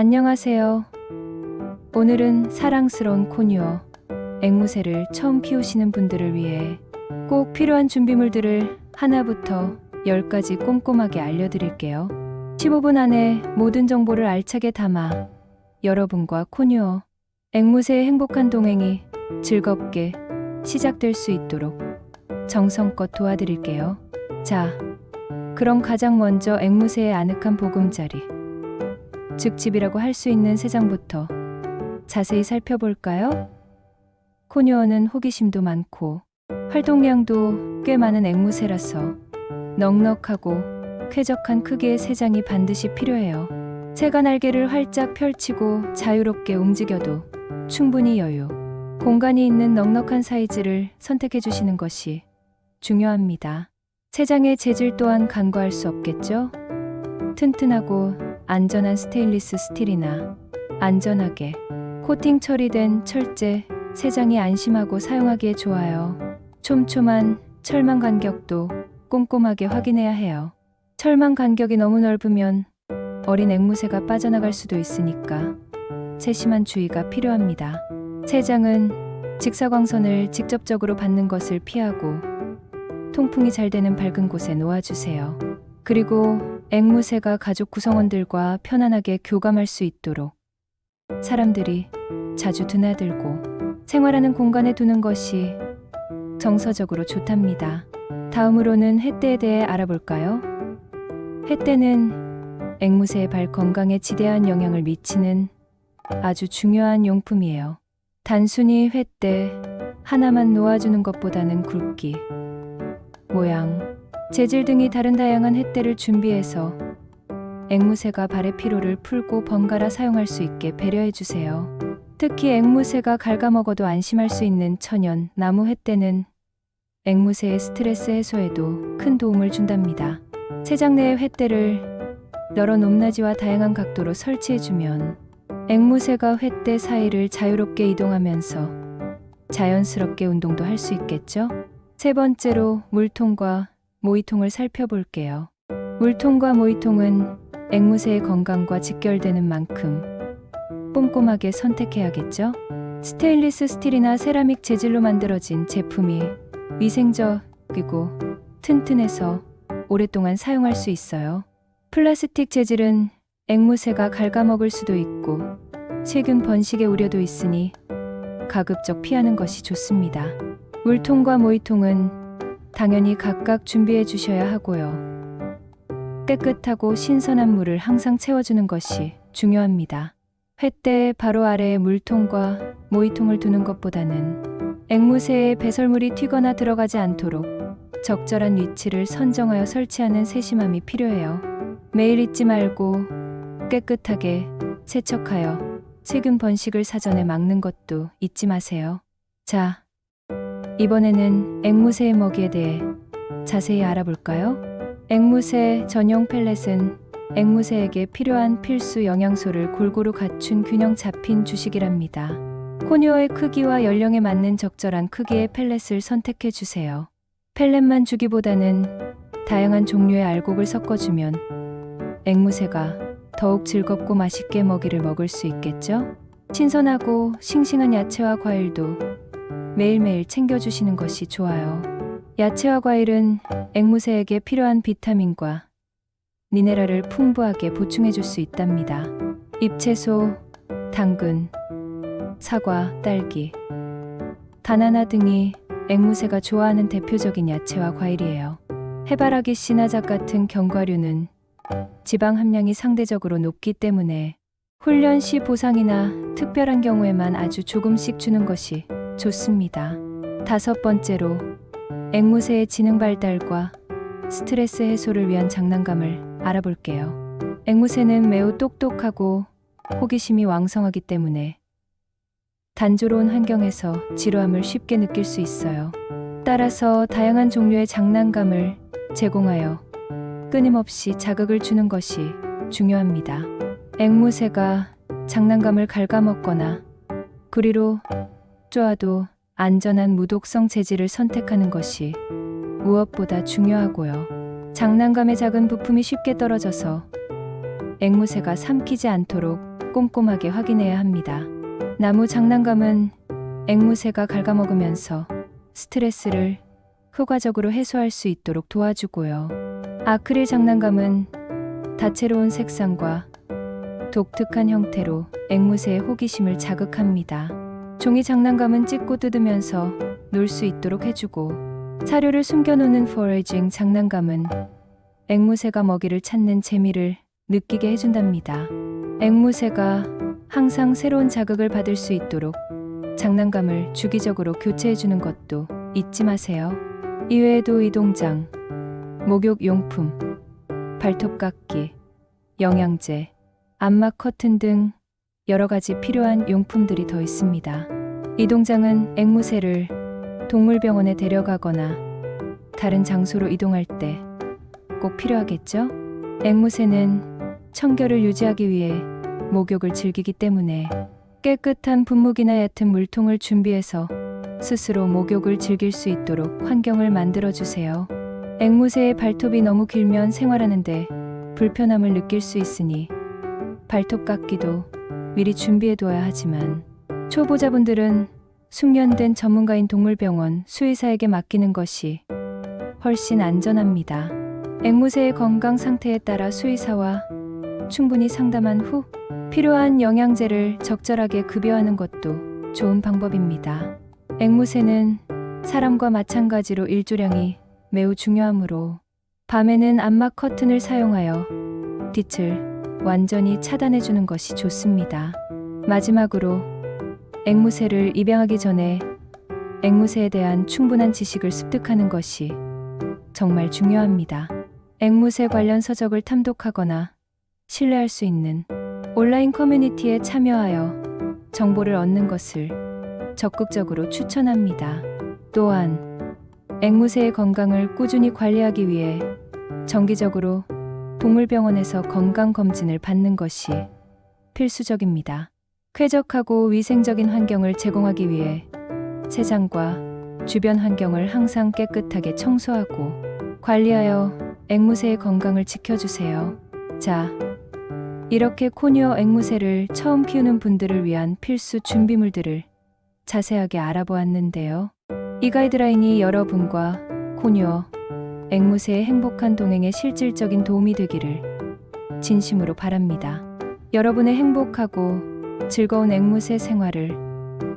안녕하세요. 오늘은 사랑스러운 코뉴어 앵무새를 처음 키우시는 분들을 위해 꼭 필요한 준비물들을 하나부터 10까지 꼼꼼하게 알려드릴게요. 15분 안에 모든 정보를 알차게 담아 여러분과 코뉴어 앵무새의 행복한 동행이 즐겁게 시작될 수 있도록 정성껏 도와드릴게요. 자, 그럼 가장 먼저 앵무새의 아늑한 보금자리, 즉 집이라고 할 수 있는 새장부터 자세히 살펴볼까요? 코뉴어는 호기심도 많고 활동량도 꽤 많은 앵무새라서 넉넉하고 쾌적한 크기의 새장이 반드시 필요해요. 새가 날개를 활짝 펼치고 자유롭게 움직여도 충분히 여유, 공간이 있는 넉넉한 사이즈를 선택해 주시는 것이 중요합니다. 새장의 재질 또한 간과할 수 없겠죠? 튼튼하고 안전한 스테인리스 스틸이나 안전하게 코팅 처리된 철제, 새장이 안심하고 사용하기에 좋아요. 촘촘한 철망 간격도 꼼꼼하게 확인해야 해요. 철망 간격이 너무 넓으면 어린 앵무새가 빠져나갈 수도 있으니까 세심한 주의가 필요합니다. 새장은 직사광선을 직접적으로 받는 것을 피하고 통풍이 잘 되는 밝은 곳에 놓아주세요. 그리고 앵무새가 가족 구성원들과 편안하게 교감할 수 있도록 사람들이 자주 드나들고 생활하는 공간에 두는 것이 정서적으로 좋답니다. 다음으로는 횃대에 대해 알아볼까요? 횃대는 앵무새의 발 건강에 지대한 영향을 미치는 아주 중요한 용품이에요. 단순히 횃대 하나만 놓아주는 것보다는 굵기, 모양, 재질 등이 다른 다양한 횃대를 준비해서 앵무새가 발의 피로를 풀고 번갈아 사용할 수 있게 배려해 주세요. 특히 앵무새가 갉아먹어도 안심할 수 있는 천연 나무 횃대는 앵무새의 스트레스 해소에도 큰 도움을 준답니다. 새장 내의 횃대를 여러 높낮이와 다양한 각도로 설치해주면 앵무새가 횃대 사이를 자유롭게 이동하면서 자연스럽게 운동도 할 수 있겠죠? 세 번째로 물통과 모이통을 살펴볼게요. 물통과 모이통은 앵무새의 건강과 직결되는 만큼 꼼꼼하게 선택해야겠죠? 스테인리스 스틸이나 세라믹 재질로 만들어진 제품이 위생적이고 튼튼해서 오랫동안 사용할 수 있어요. 플라스틱 재질은 앵무새가 갉아먹을 수도 있고 세균 번식의 우려도 있으니 가급적 피하는 것이 좋습니다. 물통과 모이통은 당연히 각각 준비해 주셔야 하고요. 깨끗하고 신선한 물을 항상 채워주는 것이 중요합니다. 횃대 바로 아래에 물통과 모이통을 두는 것보다는 앵무새의 배설물이 튀거나 들어가지 않도록 적절한 위치를 선정하여 설치하는 세심함이 필요해요. 매일 잊지 말고 깨끗하게 세척하여 세균 번식을 사전에 막는 것도 잊지 마세요. 자, 이번에는 앵무새의 먹이에 대해 자세히 알아볼까요? 앵무새 전용 펠렛은 앵무새에게 필요한 필수 영양소를 골고루 갖춘 균형 잡힌 주식이랍니다. 코뉴어의 크기와 연령에 맞는 적절한 크기의 펠렛을 선택해 주세요. 펠렛만 주기보다는 다양한 종류의 알곡을 섞어주면 앵무새가 더욱 즐겁고 맛있게 먹이를 먹을 수 있겠죠? 신선하고 싱싱한 야채와 과일도 매일매일 챙겨주시는 것이 좋아요. 야채와 과일은 앵무새에게 필요한 비타민과 미네랄을 풍부하게 보충해줄 수 있답니다. 잎채소, 당근, 사과, 딸기, 바나나 등이 앵무새가 좋아하는 대표적인 야채와 과일이에요. 해바라기, 씨나작 같은 견과류는 지방 함량이 상대적으로 높기 때문에 훈련 시 보상이나 특별한 경우에만 아주 조금씩 주는 것이 좋습니다. 다섯 번째로 앵무새의 지능 발달과 스트레스 해소를 위한 장난감을 알아볼게요. 앵무새는 매우 똑똑하고 호기심이 왕성하기 때문에 단조로운 환경에서 지루함을 쉽게 느낄 수 있어요. 따라서 다양한 종류의 장난감을 제공하여 끊임없이 자극을 주는 것이 중요합니다. 앵무새가 장난감을 갉아먹거나 구리로 쪼아도 안전한 무독성 재질을 선택하는 것이 무엇보다 중요하고요. 장난감의 작은 부품이 쉽게 떨어져서 앵무새가 삼키지 않도록 꼼꼼하게 확인해야 합니다. 나무 장난감은 앵무새가 갉아먹으면서 스트레스를 효과적으로 해소할 수 있도록 도와주고요. 아크릴 장난감은 다채로운 색상과 독특한 형태로 앵무새의 호기심을 자극합니다. 종이 장난감은 찢고 뜯으면서 놀 수 있도록 해주고, 사료를 숨겨놓는 포레징 장난감은 앵무새가 먹이를 찾는 재미를 느끼게 해준답니다. 앵무새가 항상 새로운 자극을 받을 수 있도록 장난감을 주기적으로 교체해주는 것도 잊지 마세요. 이외에도 이동장, 목욕용품, 발톱깎이, 영양제, 암막 커튼 등 여러 가지 필요한 용품들이 더 있습니다. 이동장은 앵무새를 동물병원에 데려가거나 다른 장소로 이동할 때 꼭 필요하겠죠? 앵무새는 청결을 유지하기 위해 목욕을 즐기기 때문에 깨끗한 분무기나 얕은 물통을 준비해서 스스로 목욕을 즐길 수 있도록 환경을 만들어주세요. 앵무새의 발톱이 너무 길면 생활하는데 불편함을 느낄 수 있으니 발톱 깎기도 미리 준비해둬야 하지만, 초보자분들은 숙련된 전문가인 동물병원 수의사에게 맡기는 것이 훨씬 안전합니다. 앵무새의 건강 상태에 따라 수의사와 충분히 상담한 후 필요한 영양제를 적절하게 급여하는 것도 좋은 방법입니다. 앵무새는 사람과 마찬가지로 일조량이 매우 중요하므로 밤에는 암막 커튼을 사용하여 빛을 완전히 차단해주는 것이 좋습니다. 마지막으로 앵무새를 입양하기 전에 앵무새에 대한 충분한 지식을 습득하는 것이 정말 중요합니다. 앵무새 관련 서적을 탐독하거나 신뢰할 수 있는 온라인 커뮤니티에 참여하여 정보를 얻는 것을 적극적으로 추천합니다. 또한 앵무새의 건강을 꾸준히 관리하기 위해 정기적으로 동물병원에서 건강검진을 받는 것이 필수적입니다. 쾌적하고 위생적인 환경을 제공하기 위해 세상과 주변 환경을 항상 깨끗하게 청소하고 관리하여 앵무새의 건강을 지켜주세요. 자, 이렇게 코뉴어 앵무새를 처음 키우는 분들을 위한 필수 준비물들을 자세하게 알아보았는데요. 이 가이드라인이 여러분과 코뉴어 앵무새의 행복한 동행에 실질적인 도움이 되기를 진심으로 바랍니다. 여러분의 행복하고 즐거운 앵무새 생활을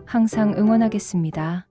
항상 응원하겠습니다.